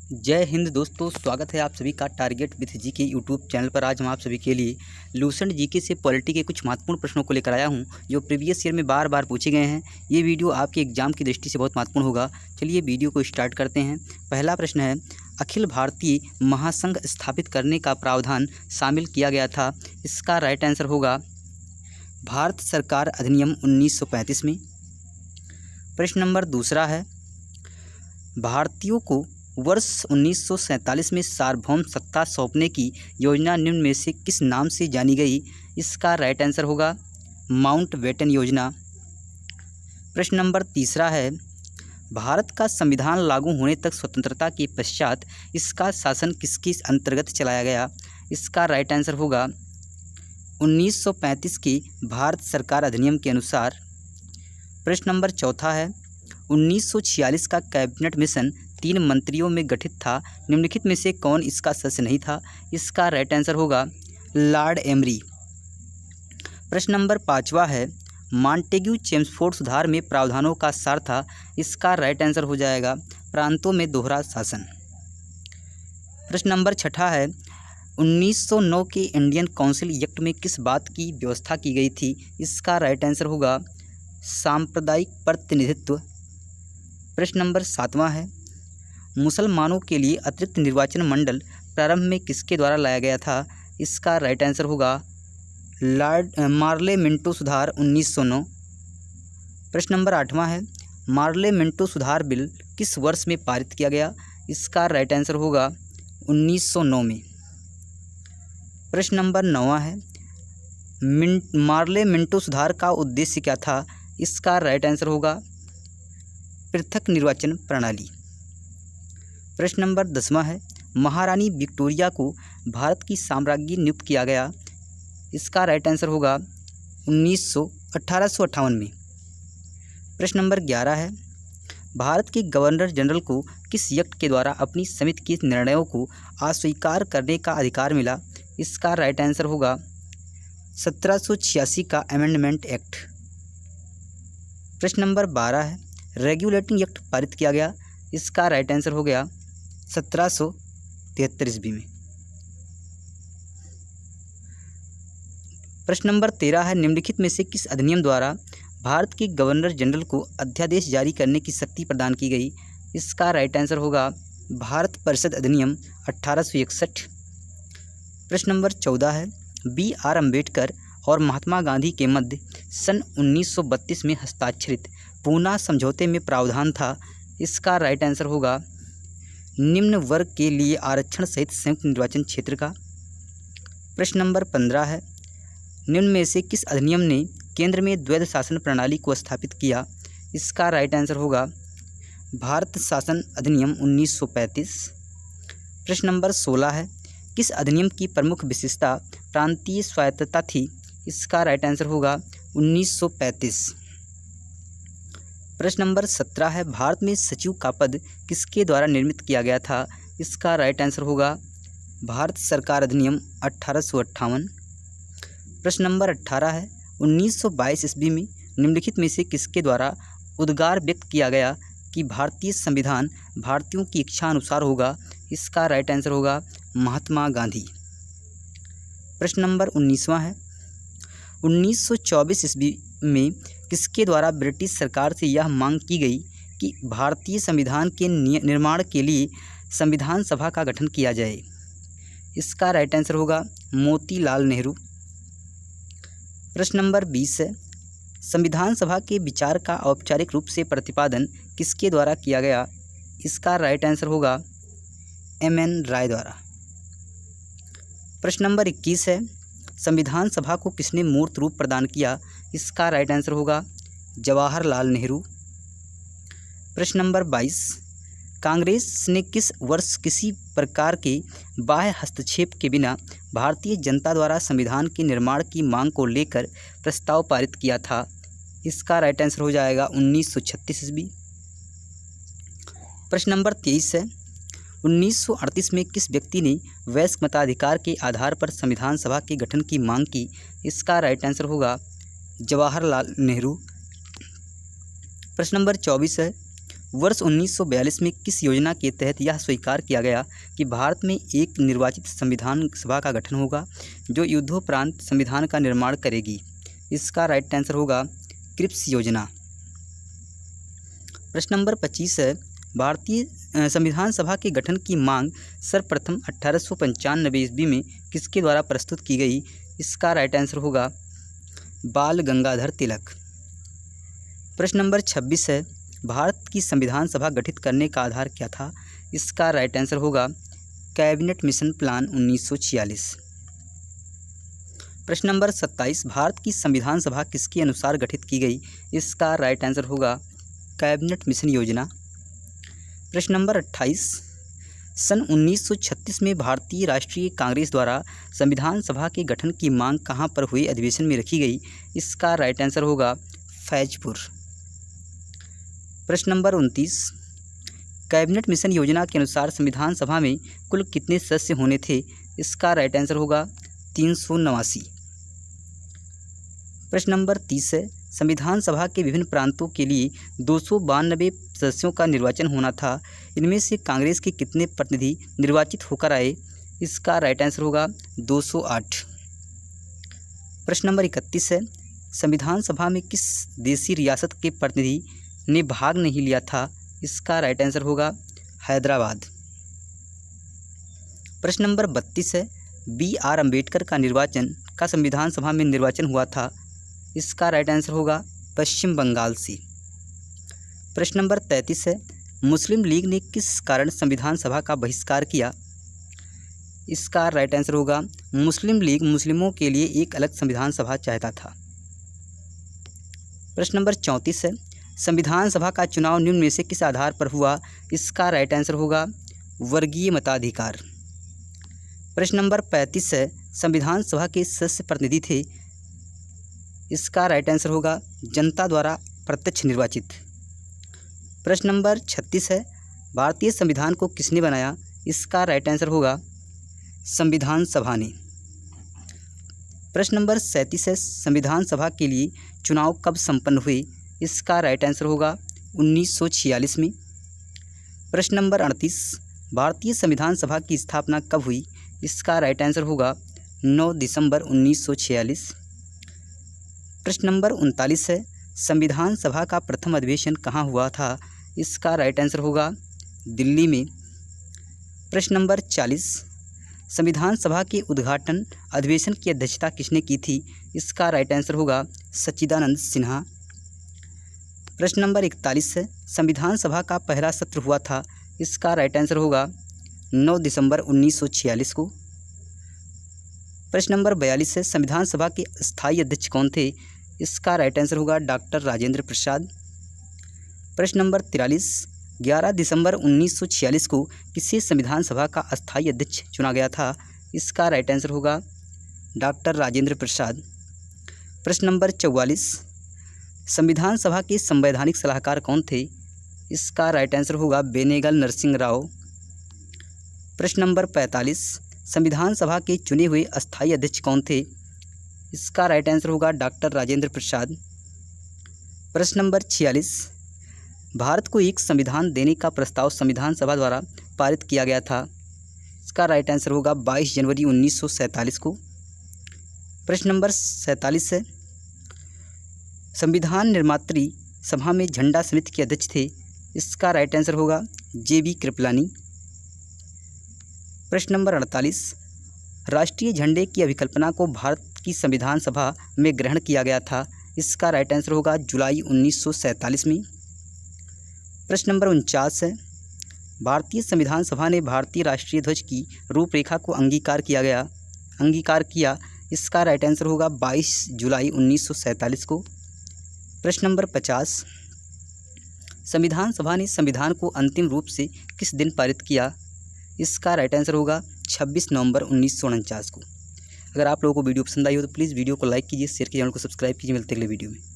जय हिंद दोस्तों, स्वागत है आप सभी का टारगेट विथ जी के यूट्यूब चैनल पर। आज हम आप सभी के लिए लूसेंट जीके से पॉलिटी के कुछ महत्वपूर्ण प्रश्नों को लेकर आया हूं, जो प्रीवियस ईयर में बार बार पूछे गए हैं। ये वीडियो आपके एग्जाम की दृष्टि से बहुत महत्वपूर्ण होगा। चलिए वीडियो को स्टार्ट करते हैं। पहला प्रश्न है, अखिल भारतीय महासंघ स्थापित करने का प्रावधान शामिल किया गया था। इसका राइट आंसर होगा भारत सरकार अधिनियम 1935 में। प्रश्न नंबर दूसरा है, भारतीयों को वर्ष 1947 में सार्वभौम सत्ता सौंपने की योजना निम्न में से किस नाम से जानी गई? इसका राइट आंसर होगा माउंटबेटन योजना। प्रश्न नंबर तीसरा है, भारत का संविधान लागू होने तक स्वतंत्रता के पश्चात इसका शासन किसके अंतर्गत चलाया गया? इसका राइट आंसर होगा 1935 के भारत सरकार अधिनियम के अनुसार। प्रश्न नंबर चौथा है, 1946 का कैबिनेट मिशन 3 मंत्रियों में गठित था। निम्नलिखित में से कौन इसका सदस्य नहीं था? इसका राइट आंसर होगा लॉर्ड एमरी। प्रश्न नंबर पाँचवा है, मॉन्टेग्यू चेम्सफोर्ड सुधार में प्रावधानों का सार था। इसका राइट आंसर हो जाएगा प्रांतों में दोहरा शासन। प्रश्न नंबर छठा है, 1909 के इंडियन काउंसिल एक्ट में किस बात की व्यवस्था की गई थी? इसका राइट आंसर होगा सांप्रदायिक प्रतिनिधित्व। प्रश्न नंबर सातवां है, मुसलमानों के लिए अतिरिक्त निर्वाचन मंडल प्रारंभ में किसके द्वारा लाया गया था? इसका राइट आंसर होगा लॉर्ड मार्ले मिंटो सुधार 1909। प्रश्न नंबर आठवां है, मार्ले मिंटो सुधार बिल किस वर्ष में पारित किया गया? इसका राइट आंसर होगा 1909 में। प्रश्न नंबर नौवां है, मार्ले मिंटो सुधार का उद्देश्य क्या था? इसका राइट आंसर होगा पृथक निर्वाचन प्रणाली। प्रश्न नंबर 10वां है, महारानी विक्टोरिया को भारत की साम्राज्ञी नियुक्त किया गया। इसका राइट आंसर होगा 1858 में। प्रश्न नंबर 11 है, भारत के गवर्नर जनरल को किस एक्ट के द्वारा अपनी समिति के निर्णयों को अस्वीकार करने का अधिकार मिला? इसका राइट आंसर होगा 1786 का अमेंडमेंट एक्ट। प्रश्न नंबर 12 है, रेगुलेटिंग एक्ट पारित किया गया। इसका राइट आंसर हो गया 1773 ईस्वी में। प्रश्न नंबर 13 है, निम्नलिखित में से किस अधिनियम द्वारा भारत के गवर्नर जनरल को अध्यादेश जारी करने की शक्ति प्रदान की गई? इसका राइट आंसर होगा भारत परिषद अधिनियम 1861। प्रश्न नंबर 14 है, BR अम्बेडकर और महात्मा गांधी के मध्य सन 1932 में हस्ताक्षरित पूना समझौते में प्रावधान था। इसका राइट आंसर होगा निम्न वर्ग के लिए आरक्षण सहित संयुक्त निर्वाचन क्षेत्र का। प्रश्न नंबर 15 है, निम्न में से किस अधिनियम ने केंद्र में द्वैध शासन प्रणाली को स्थापित किया? इसका राइट आंसर होगा भारत शासन अधिनियम 1935। प्रश्न नंबर 16 है, किस अधिनियम की प्रमुख विशेषता प्रांतीय स्वायत्तता थी? इसका राइट आंसर होगा 1935। प्रश्न नंबर 17 है, भारत में सचिव का पद किसके द्वारा निर्मित किया गया था? इसका राइट आंसर होगा भारत सरकार अधिनियम 1858। प्रश्न नंबर 18 है, 1922 ईस्वी में निम्नलिखित में से किसके द्वारा उद्गार व्यक्त किया गया कि भारतीय संविधान भारतीयों की इच्छा अनुसार होगा? इसका राइट आंसर होगा महात्मा गांधी। प्रश्न नंबर 19वां है, 1924 ईस्वी में किसके द्वारा ब्रिटिश सरकार से यह मांग की गई कि भारतीय संविधान के निर्माण के लिए संविधान सभा का गठन किया जाए? इसका राइट आंसर होगा मोतीलाल नेहरू। प्रश्न नंबर 20 है, संविधान सभा के विचार का औपचारिक रूप से प्रतिपादन किसके द्वारा किया गया? इसका राइट आंसर होगा MN राय द्वारा। प्रश्न नंबर 21 है, संविधान सभा को किसने मूर्त रूप प्रदान किया? इसका राइट आंसर होगा जवाहरलाल नेहरू। प्रश्न नंबर 22, कांग्रेस ने किस वर्ष किसी प्रकार के बाह्य हस्तक्षेप के बिना भारतीय जनता द्वारा संविधान के निर्माण की मांग को लेकर प्रस्ताव पारित किया था? इसका राइट आंसर हो जाएगा 1936 ईस्वी। प्रश्न नंबर 23 है, 1938 में किस व्यक्ति ने वयस्क मताधिकार के आधार पर संविधान सभा के गठन की मांग की? इसका राइट आंसर होगा जवाहरलाल नेहरू। प्रश्न नंबर 24 है, वर्ष 1942 में किस योजना के तहत यह स्वीकार किया गया कि भारत में एक निर्वाचित संविधान सभा का गठन होगा जो युद्धोपरांत संविधान का निर्माण करेगी? इसका राइट आंसर होगा क्रिप्स योजना। प्रश्न नंबर 25 है, भारतीय संविधान सभा के गठन की मांग सर्वप्रथम 1895 ईस्वी में किसके द्वारा प्रस्तुत की गई? इसका राइट आंसर होगा बाल गंगाधर तिलक। प्रश्न नंबर 26 है, भारत की संविधान सभा गठित करने का आधार क्या था? इसका राइट आंसर होगा कैबिनेट मिशन प्लान 1946। प्रश्न नंबर 27, भारत की संविधान सभा किसके अनुसार गठित की गई? इसका राइट आंसर होगा कैबिनेट मिशन योजना। प्रश्न नंबर 28, सन 1936 में भारतीय राष्ट्रीय कांग्रेस द्वारा संविधान सभा के गठन की मांग कहाँ पर हुए अधिवेशन में रखी गई? इसका राइट आंसर होगा फैजपुर। प्रश्न नंबर 29, कैबिनेट मिशन योजना के अनुसार संविधान सभा में कुल कितने सदस्य होने थे? इसका राइट आंसर होगा 389। प्रश्न नंबर 30 है, संविधान सभा के विभिन्न प्रांतों के लिए 292 सदस्यों का निर्वाचन होना था, इनमें से कांग्रेस के कितने प्रतिनिधि निर्वाचित होकर आए? इसका राइट आंसर होगा 208। प्रश्न नंबर 31 है, संविधान सभा में किस देशी रियासत के प्रतिनिधि ने भाग नहीं लिया था? इसका राइट आंसर होगा हैदराबाद। प्रश्न नंबर 32 है, BR अम्बेडकर का संविधान सभा में निर्वाचन हुआ था, इसका राइट आंसर होगा पश्चिम बंगाल से। प्रश्न नंबर 33 है, मुस्लिम लीग ने किस कारण संविधान सभा का बहिष्कार किया? इसका राइट आंसर होगा मुस्लिम लीग मुस्लिमों के लिए एक अलग संविधान सभा चाहता था। प्रश्न नंबर 34 है, संविधान सभा का चुनाव निम्न में से किस आधार पर हुआ? इसका राइट आंसर होगा वर्गीय मताधिकार। प्रश्न नंबर 35 है, संविधान सभा के सदस्य प्रतिनिधि थे, इसका राइट आंसर होगा जनता द्वारा प्रत्यक्ष निर्वाचित। प्रश्न नंबर 36 है, भारतीय संविधान को किसने बनाया? इसका राइट आंसर होगा संविधान सभा ने। प्रश्न नंबर 37 है, संविधान सभा के लिए चुनाव कब संपन्न हुए? इसका राइट आंसर होगा 1946 में। प्रश्न नंबर 38, भारतीय संविधान सभा की स्थापना कब हुई? इसका राइट आंसर होगा 9 दिसंबर 1946। प्रश्न नंबर 39 है, संविधान सभा का प्रथम अधिवेशन कहाँ हुआ था? इसका राइट आंसर होगा दिल्ली में। प्रश्न नंबर 40, संविधान सभा के उद्घाटन अधिवेशन की अध्यक्षता किसने की थी? इसका राइट आंसर होगा सच्चिदानंद सिन्हा। प्रश्न नंबर 41 है, संविधान सभा का पहला सत्र हुआ था, इसका राइट आंसर होगा 9 दिसंबर 1946 को। प्रश्न नंबर 42 है, संविधान सभा के स्थायी अध्यक्ष कौन थे? इसका राइट आंसर होगा डॉक्टर राजेंद्र प्रसाद। प्रश्न नंबर 43, 11 दिसंबर 1946 को किसे संविधान सभा का अस्थायी अध्यक्ष चुना गया था? इसका राइट आंसर होगा डॉक्टर राजेंद्र प्रसाद। प्रश्न नंबर 44, संविधान सभा के संवैधानिक सलाहकार कौन थे? इसका राइट आंसर होगा बेनेगल नरसिंह राव। प्रश्न नंबर 45, संविधान सभा के चुने हुए अस्थायी अध्यक्ष कौन थे? इसका राइट आंसर होगा डॉक्टर राजेंद्र प्रसाद। प्रश्न नंबर 46, भारत को एक संविधान देने का प्रस्ताव संविधान सभा द्वारा पारित किया गया था, इसका राइट आंसर होगा 22 जनवरी 1947 को। प्रश्न नंबर 47 है, संविधान निर्मात्री सभा में झंडा समिति के अध्यक्ष थे, इसका राइट आंसर होगा JB कृपलानी। प्रश्न नंबर 48, राष्ट्रीय झंडे की अभिकल्पना को भारत की संविधान सभा में ग्रहण किया गया था, इसका राइट आंसर होगा जुलाई 1947 में। प्रश्न नंबर 49 है, भारतीय संविधान सभा ने भारतीय राष्ट्रीय ध्वज की रूपरेखा को अंगीकार किया, इसका राइट आंसर होगा 22 जुलाई 1947 को। प्रश्न नंबर 50, संविधान सभा ने संविधान को अंतिम रूप से किस दिन पारित किया? इसका राइट आंसर होगा 26 नवंबर 1949 को। अगर आप लोगों को वीडियो पसंद आई हो तो प्लीज़ वीडियो को लाइक कीजिए, शेयर कीजिए, चैनल को सब्सक्राइब कीजिए। मिलते हैं अगले वीडियो में।